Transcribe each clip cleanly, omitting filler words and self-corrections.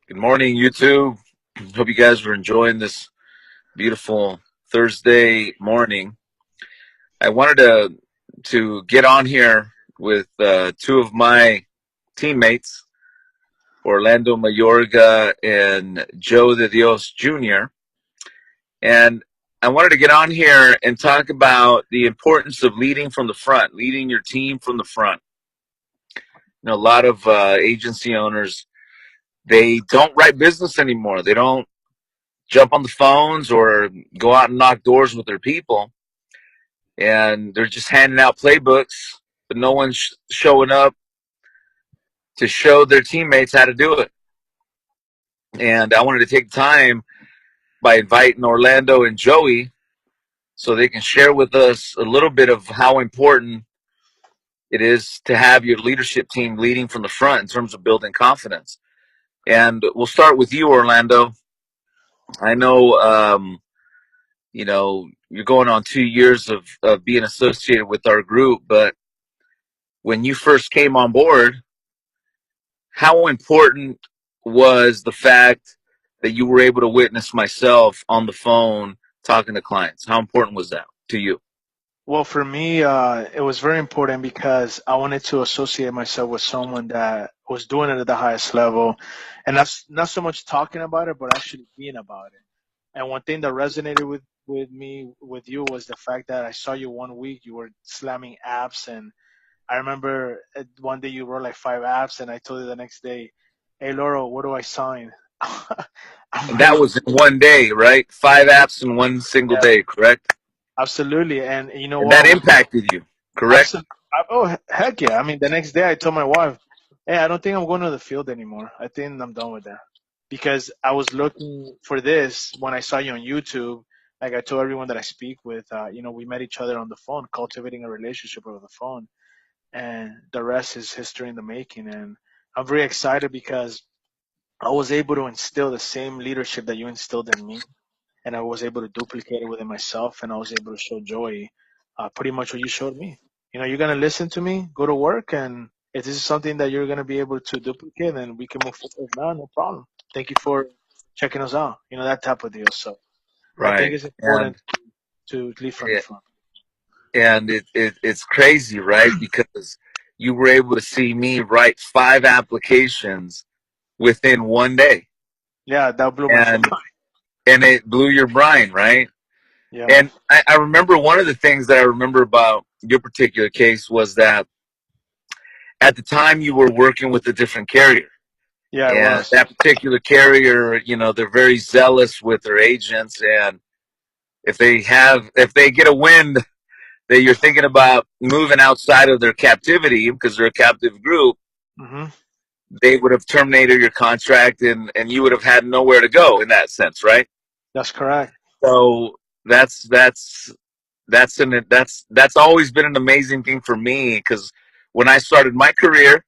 Good morning, YouTube. Hope you guys are enjoying this beautiful Thursday morning. I wanted to get on here with two of my teammates, Orlando Mayorga and Joe de Dios Jr. And I wanted to get on here and talk about the importance of leading from the front, leading your team from the front. A lot of agency owners, they don't write business anymore. They don't jump on the phones or go out and knock doors with their people, and they're just handing out playbooks, but no one's showing up to show their teammates how to do it. And I wanted to take time by inviting Orlando and Joey so they can share with us a little bit of how important it is to have your leadership team leading from the front in terms of building confidence. And we'll start with you, Orlando. I know you're going on 2 years of being associated with our group, but when you first came on board, how important was the fact that you were able to witness myself on the phone talking to clients? How important was that to you? Well, for me, it was very important because I wanted to associate myself with someone that was doing it at the highest level, and that's not so much talking about it, but actually being about it. And one thing that resonated with me with you was the fact that I saw you one week you were slamming apps, and I remember one day you wrote like 5 apps, and I told you the next day, "Hey, Lauro, what do I sign?" I'm And ready. that was in one day, right? 5 apps in one single Yeah, day, correct? absolutely. And you know And that what? impacted you, correct? Absolutely. Heck yeah. I mean, the next day I told my wife, hey, I don't think I'm going to the field anymore. I think I'm done with that. Because I was looking for this when I saw you on YouTube. Like I told everyone that I speak with, we met each other on the phone, cultivating a relationship over the phone. And the rest is history in the making. And I'm very excited because I was able to instill the same leadership that you instilled in me, and I was able to duplicate it within myself, and I was able to show Joey pretty much what you showed me. You're gonna listen to me, go to work, and if this is something that you're gonna be able to duplicate, then we can move forward. No problem. Thank you for checking us out. That type of deal. So I think Right. it's And important to lead from the it, front. and it's crazy, right? Because you were able to see me write 5 applications within one day. Yeah, that blew my And mind. and it blew your mind, right? Yeah, man. And I remember one of the things that I remember about your particular case was that at the time you were working with a different carrier. Yeah, it And was. that particular carrier, they're very zealous with their agents. And if they get a wind that you're thinking about moving outside of their captivity because they're a captive group, Hmm. they would have terminated your contract and you would have had nowhere to go in that sense, right? That's correct. So that's that's that's always been an amazing thing for me because when I started my career,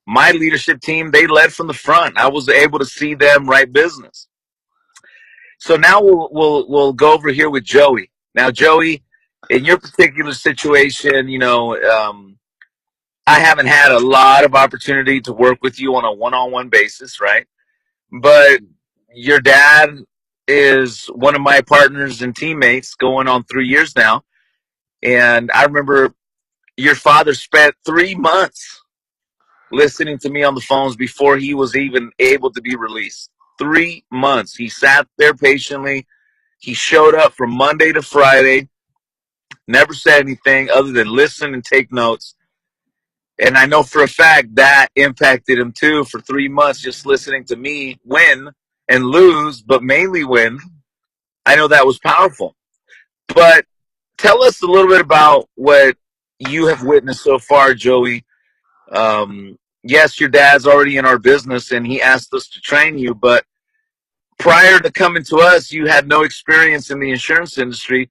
my leadership team, they led from the front. I was able to see them write business. So now we'll go over here with Joey. Now, Joey, in your particular situation, I haven't had a lot of opportunity to work with you on a one-on-one basis, right? But your dad is one of my partners and teammates going on 3 years now. And I remember your father spent 3 months listening to me on the phones before he was even able to be released. 3 months. He sat there patiently. He showed up from Monday to Friday, never said anything other than listen and take notes. And I know for a fact that impacted him too for 3 months, just listening to me win and lose, but mainly win. I know that was powerful. But tell us a little bit about what you have witnessed so far, Joey. Yes, your dad's already in our business and he asked us to train you, but prior to coming to us, you had no experience in the insurance industry.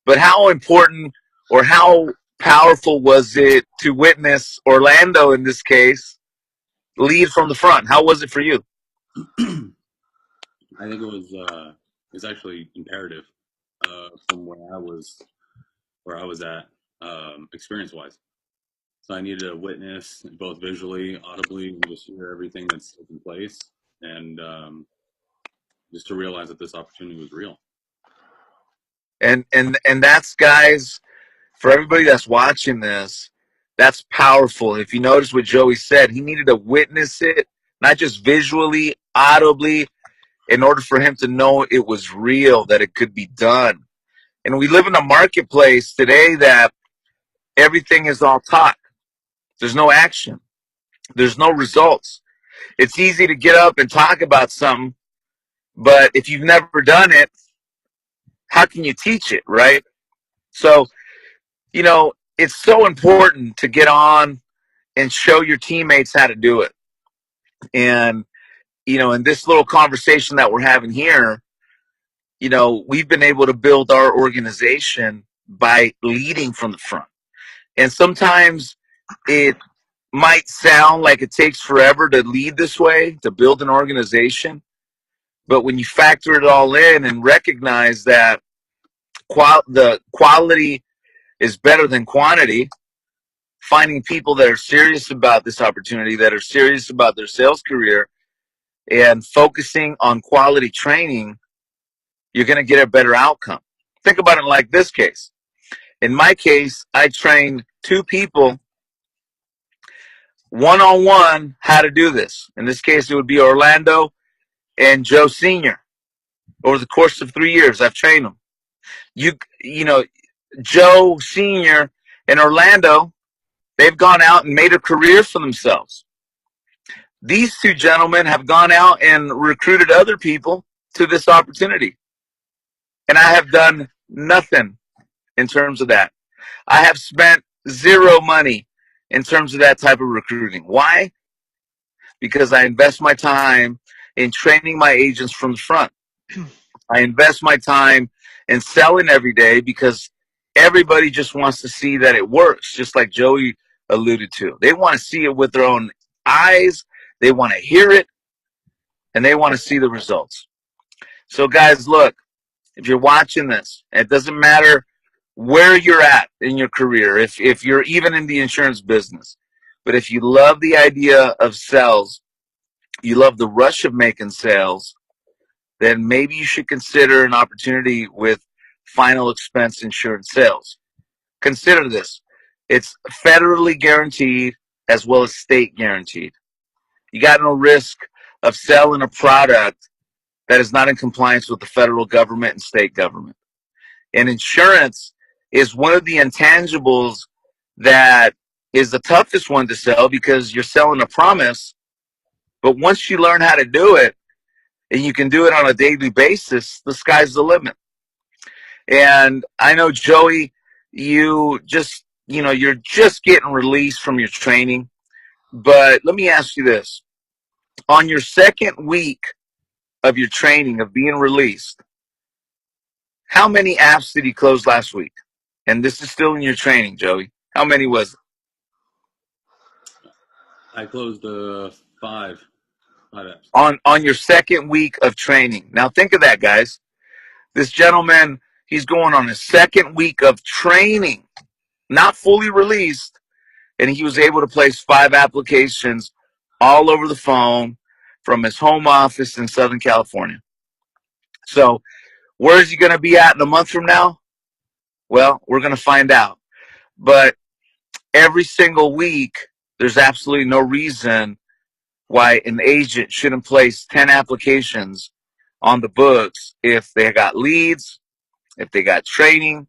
But how important or how powerful was it to witness Orlando in this case lead from the front? How was it for you? I think it's actually imperative from where I was at experience wise. So I needed a witness both visually, audibly, and just hear everything that's taking place. and just to realize that this opportunity was real. And that's, guys, for everybody that's watching this, that's powerful. If you notice what Joey said, he needed to witness it, not just visually, audibly, in order for him to know it was real, that it could be done. And we live in a marketplace today that everything is all talk. There's no action. There's no results. It's easy to get up and talk about something, but if you've never done it, how can you teach it, right? So, you know, it's so important to get on and show your teammates how to do it. And, you know, in this little conversation that we're having here, you know, we've been able to build our organization by leading from the front. And sometimes it might sound like it takes forever to lead this way, to build an organization. But when you factor it all in and recognize that the quality is better than quantity, finding people that are serious about this opportunity, that are serious about their sales career, and focusing on quality training, you're going to get a better outcome. Think about it like this case. In my case, I trained 2 people one-on-one how to do this. In this case, it would be Orlando and Joe Sr. Over the course of 3 years, I've trained them. You know, Joe Sr. and Orlando, they've gone out and made a career for themselves. These 2 gentlemen have gone out and recruited other people to this opportunity. And I have done nothing in terms of that. I have spent 0 money in terms of that type of recruiting. Why? Because I invest my time in training my agents from the front. I invest my time in selling every day because everybody just wants to see that it works, just like Joey alluded to. They want to see it with their own eyes. They want to hear it, and they want to see the results. So, guys, look, if you're watching this, it doesn't matter where you're at in your career, if you're even in the insurance business, but if you love the idea of sales, you love the rush of making sales, then maybe you should consider an opportunity with final expense insurance sales. Consider this. It's federally guaranteed as well as state guaranteed. You got no risk of selling a product that is not in compliance with the federal government and state government. And insurance is one of the intangibles that is the toughest one to sell because you're selling a promise. But once you learn how to do it, and you can do it on a daily basis, the sky's the limit. And I know, Joey, you're just getting released from your training. But let me ask you this. On your second week of your training, of being released, how many apps did you close last week? And this is still in your training, Joey. How many was it? I closed 5 apps. On your second week of training. Now think of that, guys. This gentleman, he's going on his second week of training, not fully released, and he was able to place 5 applications all over the phone from his home office in Southern California. So where is he going to be at in a month from now? Well, we're going to find out. But every single week, there's absolutely no reason why an agent shouldn't place 10 applications on the books if they got leads, if they got training,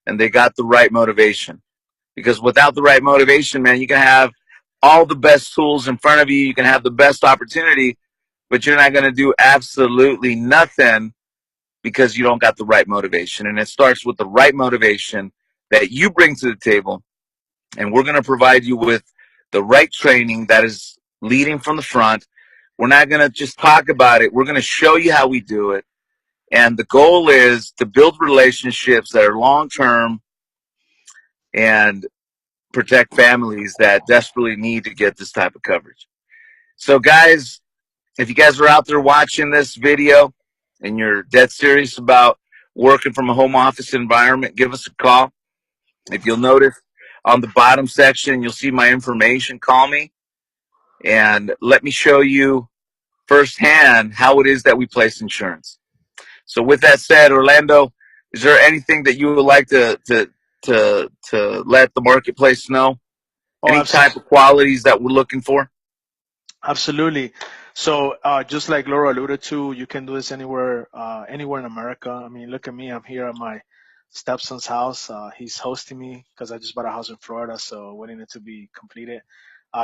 and they got the right motivation. Because without the right motivation, man, you can have all the best tools in front of you. You can have the best opportunity, but you're not going to do absolutely nothing because you don't got the right motivation. And it starts with the right motivation that you bring to the table. And we're going to provide you with the right training that is leading from the front. We're not going to just talk about it. We're going to show you how we do it. And the goal is to build relationships that are long-term and protect families that desperately need to get this type of coverage. So, guys, if you guys are out there watching this video and you're dead serious about working from a home office environment, give us a call. If you'll notice on the bottom section, you'll see my information. Call me and let me show you firsthand how it is that we place insurance. So with that said, Orlando, is there anything that you would like to let the marketplace know? Oh, Any absolutely. type of qualities that we're looking for? Absolutely. So, just like Laura alluded to, you can do this anywhere in America. I mean, look at me. I'm here at my stepson's house. He's hosting me because I just bought a house in Florida, so waiting it to be completed.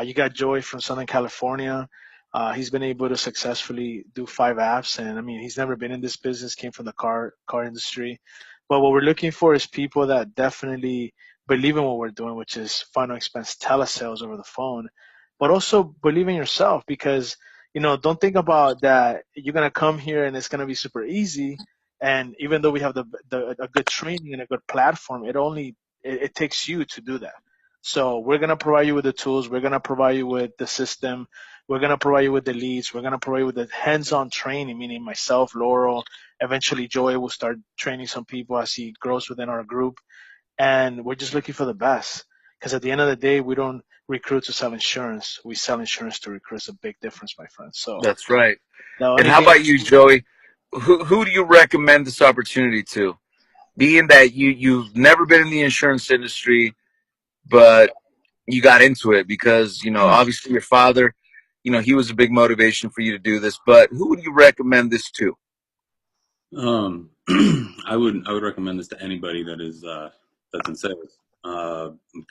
You got Joey from Southern California. He's been able to successfully do 5 apps, and I mean, he's never been in this business. Came from the car industry, but what we're looking for is people that definitely believe in what we're doing, which is final expense telesales over the phone, but also believe in yourself because don't think about that you're gonna come here and it's gonna be super easy. And even though we have a good training and a good platform, it takes you to do that. So we're gonna provide you with the tools. We're gonna provide you with the system. We're gonna provide you with the leads. We're gonna provide you with the hands-on training, meaning myself, Lauro, eventually Joey will start training some people as he grows within our group. And we're just looking for the best. Because at the end of the day, we don't recruit to sell insurance. We sell insurance to recruit. It's a big difference, my friend. So That's right. the And only how thing, about you, Joey? Who do you recommend this opportunity to? Being that you've never been in the insurance industry, but you got into it because obviously your father, he was a big motivation for you to do this. But who would you recommend this to? Um, I would recommend this to anybody that's in sales.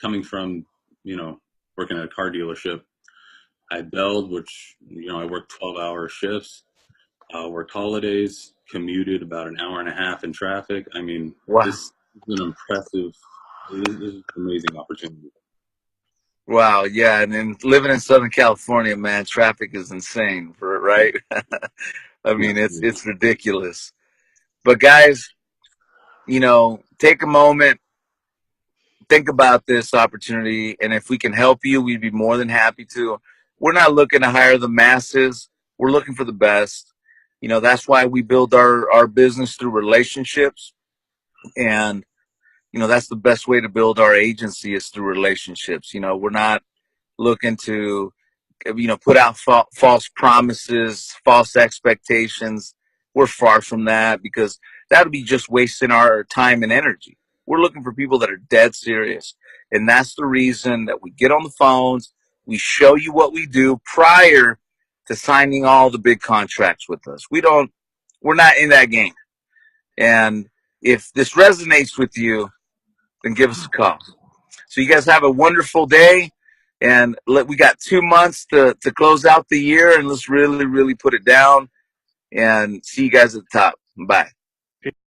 Coming from working at a car dealership, I belled, which I worked 12-hour shifts, worked holidays, commuted about an hour and a half in traffic. I mean, Wow. this is an impressive, this is an amazing opportunity. Wow, yeah, and then living in Southern California, man, traffic is insane, right? I Yeah. mean, it's ridiculous. But guys, take a moment, think about this opportunity, and if we can help you, we'd be more than happy to. We're not looking to hire the masses. We're looking for the best. That's why we build our business through relationships, and that's the best way to build our agency is through relationships. We're not looking to put out false promises, false expectations. We're far from that because that would be just wasting our time and energy. We're looking for people that are dead serious. And that's the reason that we get on the phones. We show you what we do prior to signing all the big contracts with us. We're not in that game. And if this resonates with you, then give us a call. So you guys have a wonderful day, and we got 2 months to close out the year, and let's really, really put it down. And see you guys at the top. Bye.